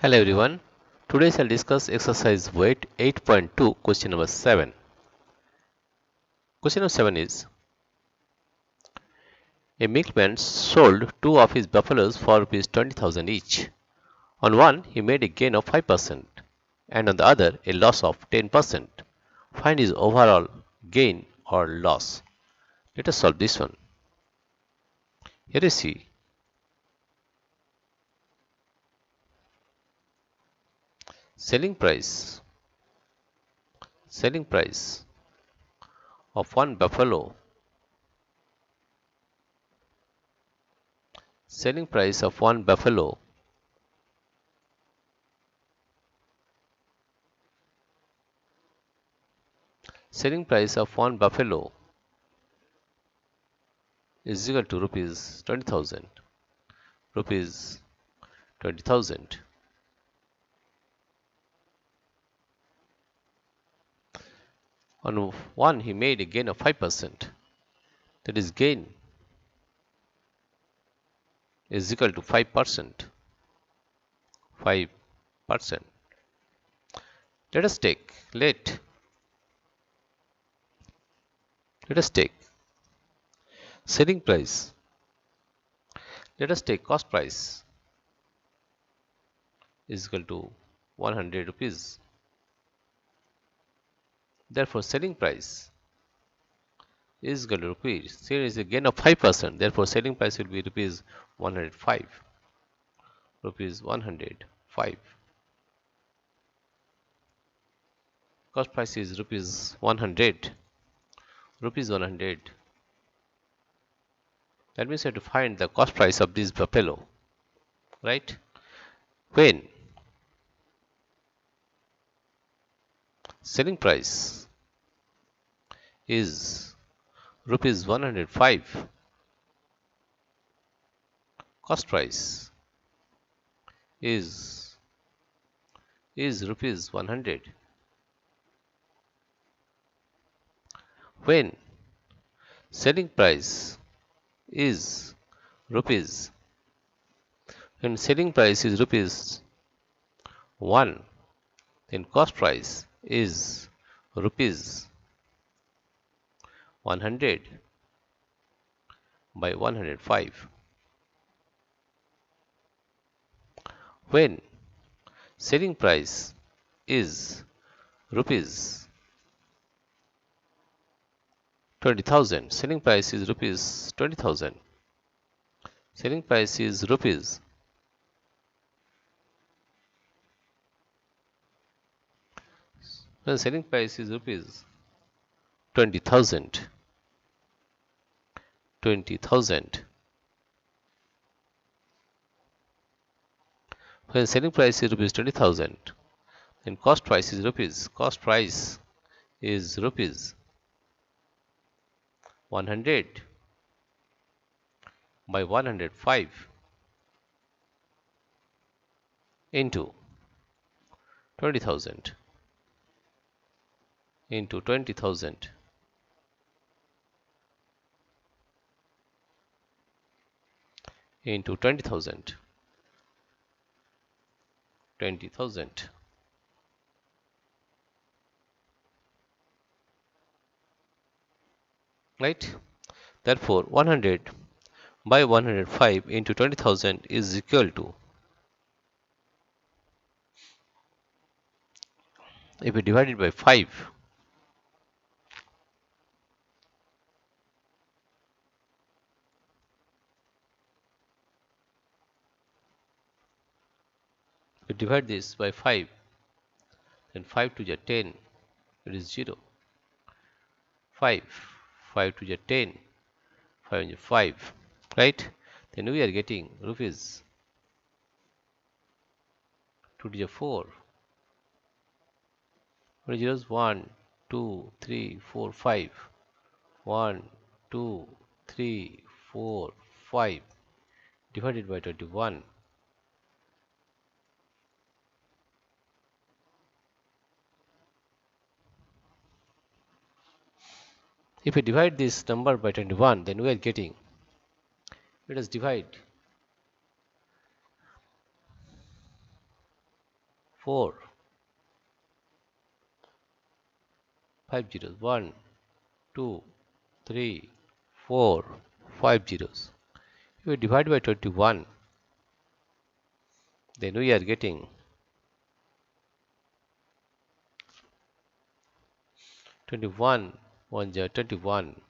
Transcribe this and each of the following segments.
Hello everyone. Today I'll discuss exercise VIII 8.2 question number 7. Question number 7 is a milkman sold two of his buffaloes for rupees 20,000 each. On one he made a gain of 5% and on the other a loss of 10%. Find his overall gain or loss. Let us solve this one. Here you see selling price of one buffalo selling price of one buffalo is equal to rupees 20,000. Rupees 20,000. On one he made a gain of 5%. That is gain is equal to 5%. 5%. Let us take selling price. Let us take cost price is equal to 100 rupees. Therefore, selling price is equal to rupees. Here is a gain of 5%. Therefore, selling price will be rupees 105. Rupees 105. Cost price is rupees 100. Rupees 100. That means you have to find the cost price of this buffalo, right? When selling price is rupees 105, cost price is rupees 100. When selling price is rupees 1, then cost price is rupees 100 by 105. When selling price is rupees 20,000, selling price is rupees 20,000. Selling price is rupees when selling price is rupees 20,000. When selling price is rupees 20,000, then cost price is rupees 100 by 105 into 20,000 into 20,000 into 20,000. Right? Therefore, 100 by 105 into 20,000 is equal to, if we divide it by 5, we divide this by 5, then 5 to the 10, it is 0. 5 to the 10, 5 into 5, right? Then we are getting rupees 2 to the 4. What is zeros? 1, 2, 3, 4, 5. 1, 2, 3, 4, 5 divided by 21. If we divide this number by 21, then we are getting, let us divide 4 5 zeros, 1 2 3 4 5 zeros. If we divide by 21, then we are getting 21 1 is 21.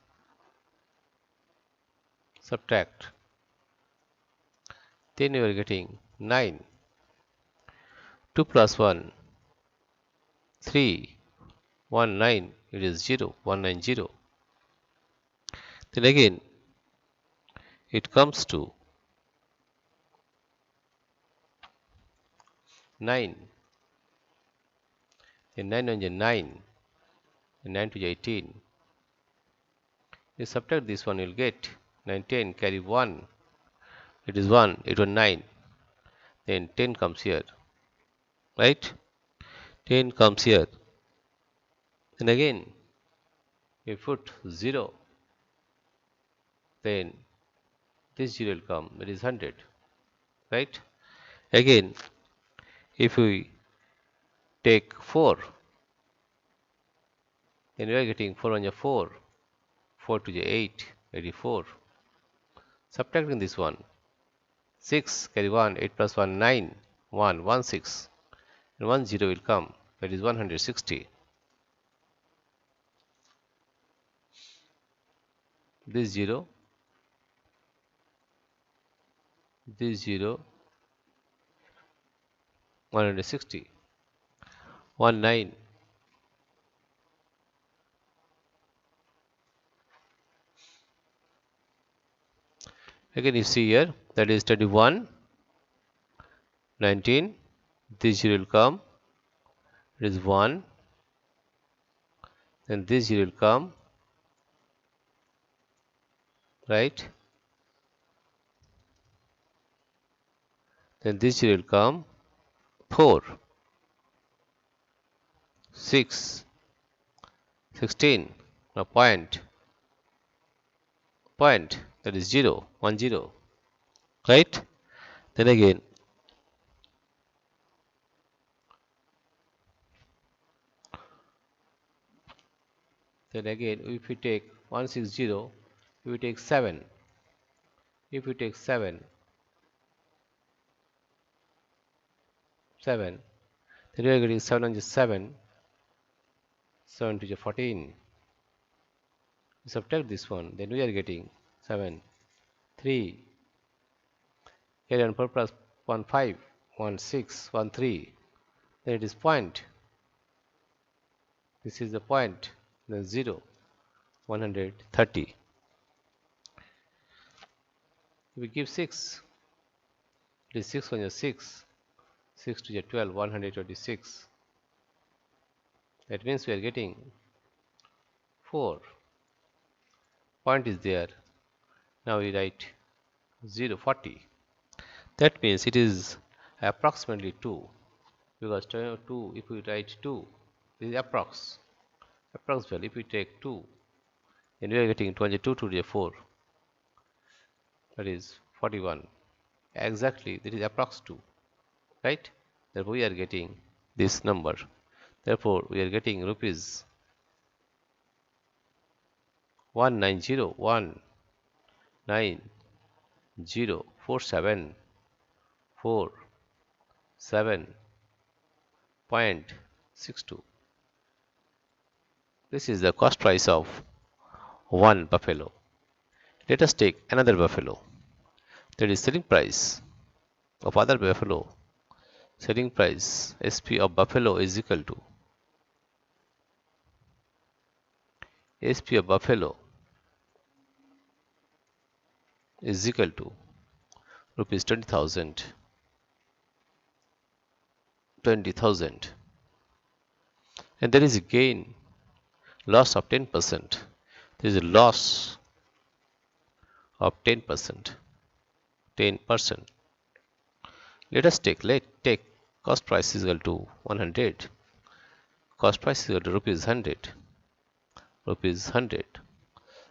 Subtract, then you are getting 9. 2 plus 1 3 1 9, it is 0 190. Then again it comes to 9, then 9 1 is 9, and 9 2 is 18. You subtract this one, you will get 9 10, carry 1, it is 1, it was 9, then 10 comes here, right? 10 comes here, and again you put 0, then this 0 will come, that is 100, right? Again if we take 4, then we are getting 4 1 is 4, 4 2 is 8, 84. Subtracting this one, 6 carry 1, 8 plus 1 9, 1 1 6, and 1 0 will come, that is 160. This 0, this 0, 160, 1 9, again you see here, that is 21 19, this 0 will come, it is 1, then this 0 will come, right? Then this 0 will come, 4 6 16, now point, that is 0 1 0, right? Then again if we take 160, if we take 7, if we take 7, then we are getting 7 1 is 7, 7 2 is 14. We subtract this one, then we are getting 7 3, carry on 4 plus 1 5, 1 6, 1 3, then it is point, this is the point, then 0 130. If we give 6, it is 6 1 is 6, 6 2 is 12, 126. That means we are getting 4, point is there, now we write 0 40. That means it is approximately 2, because 2, if we write 2, this is approx value. If we take 2, then we are getting 22 to the 4, that is 41. Exactly, that is approx 2, right? Therefore we are getting this number. Therefore we are getting rupees 190,190,447.62. This is the cost price of one buffalo. Let us take another buffalo. That is selling price of other buffalo. Selling price SP of buffalo is equal to SP of buffalo is equal to rupees 20,000. And there is a gain, loss of 10%. There is a loss of 10%. 10%. Let us take cost price is equal to 100. Cost price is equal to rupees 100. Rupees 100.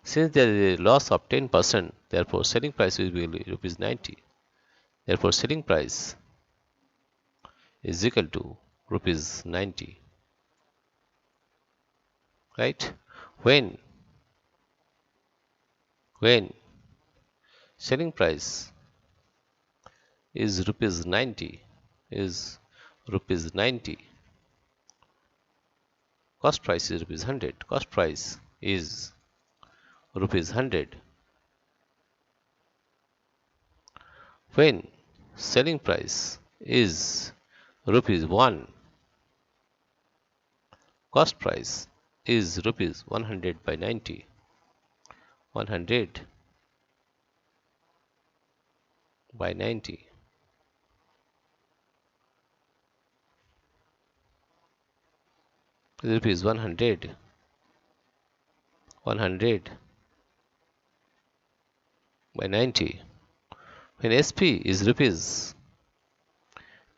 Since there is a loss of 10%, therefore selling price will be rupees 90. Therefore selling price is equal to rupees 90, right? When selling price is rupees 90, is rupees 90, cost price is rupees 100, cost price is rupees 100. When selling price is rupees 1, cost price is rupees 100 by 90, 100 by 90 is rupees 100, 100 by 90. When SP is rupees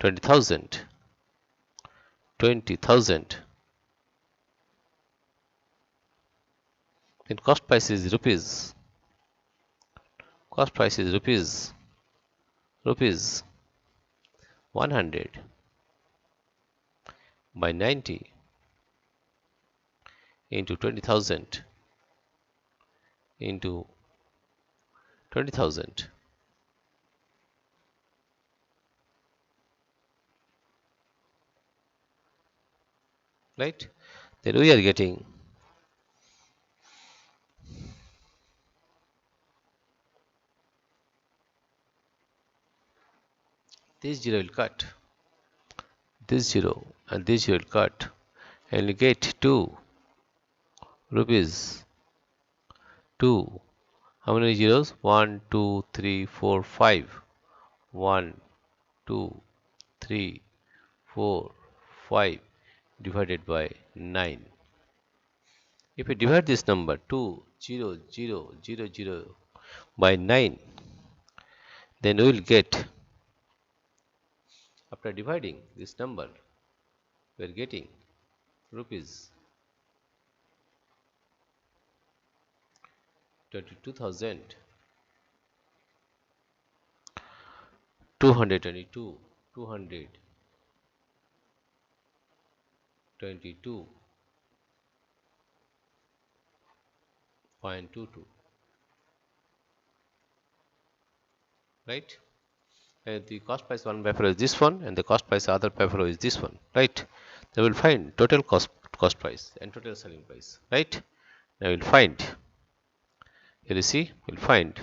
20,000, 20,000, then cost price is rupees 100 by 90 into 20,000 into 20,000, right? Then we are getting this zero will cut, this zero and this zero will cut, and you get 2 rupees, 2. How many zeros? 1, 2, 3, 4, 5. 1, 2, 3, 4, 5 divided by 9. If we divide this number 2, 0, 0, 0, 0 by 9, then we will get, after dividing this number, we are getting rupees 22,222, 222.22, right? And the cost price one buffalo is this one, and the cost price other buffalo is this one, right? They will find total cost price and total selling price, right? Now we'll find, here you see, we'll find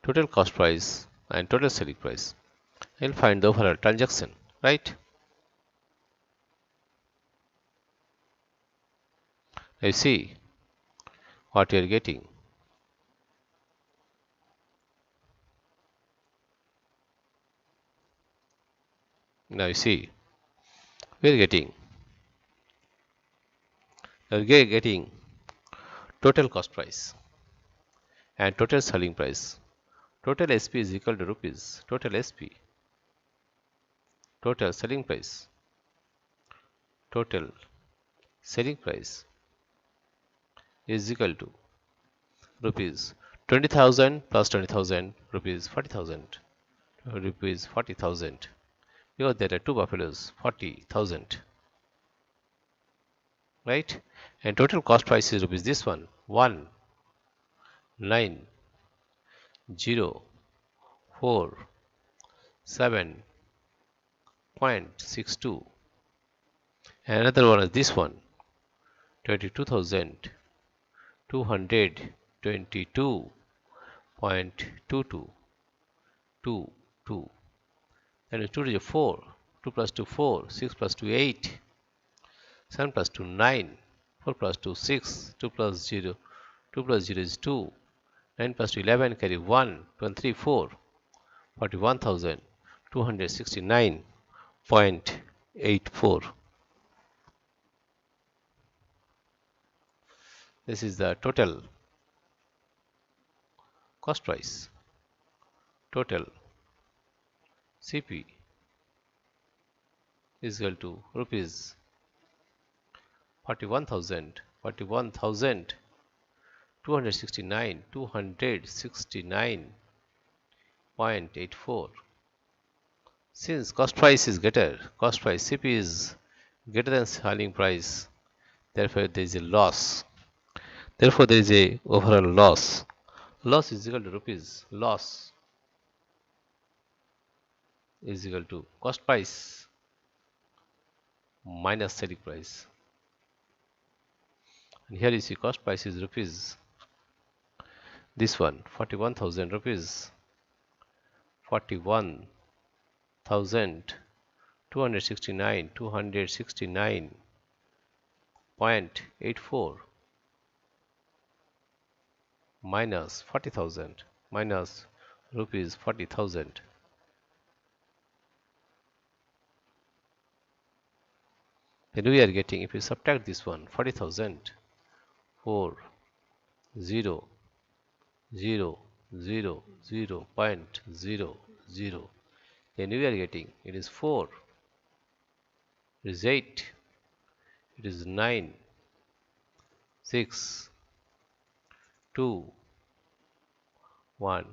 total cost price and total selling price. We'll find the overall transaction, right? Now you see what you are getting. Now you see we are getting total cost price and total selling price. Total SP is equal to rupees. Total SP, total selling price, total selling price is equal to rupees 20,000 plus 20,000, rupees 40,000, rupees 40,000, because there are two buffaloes, 40,000, right? And total cost price is rupees this one, 19,047.62, and another one is this one, 22,222.2222, and 2 is 4, 2 plus 2 4, 6 plus 2 8, 7 plus 2 9, 4 plus 2 6, 2 plus 0, 2 plus 0 is 2, 9 plus 2 11, carry 1, 23 4, 41,269.84. This is the total cost price, total Cp is equal to rupees 41,269.84. Since cost price is greater, cost price Cp is greater than selling price, therefore there is a loss. Therefore there is a overall loss. Loss is equal to rupees. Loss is equal to cost price minus selling price. And here you see cost price is rupees. This one 41,000 rupees. 41,269.84 minus 40,000 minus rupees 40,000. Then we are getting, if we subtract this one 40,000, 4 0 0 0 0.00, then we are getting it is 4, it is 8, it is 9, 6, 2, 1,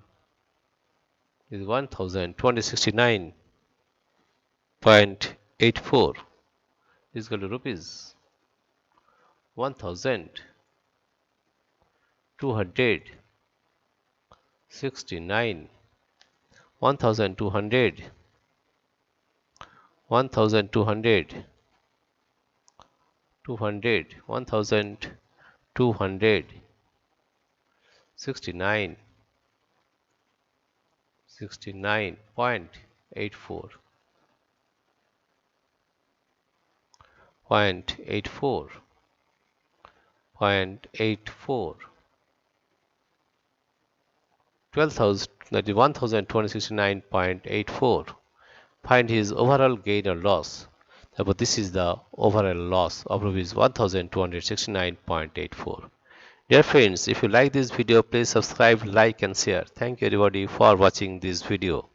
it is 1,269.84 is equal to rupees 1,269, 1,200, 1,200, 200, 1,269, 69.84, 0.84, 0.84, 12,000, that is 1,269.84. Find his overall gain or loss. Therefore, this is the overall loss of rupees 1,269.84. Dear friends, if you like this video, please subscribe, like and share. Thank you everybody for watching this video.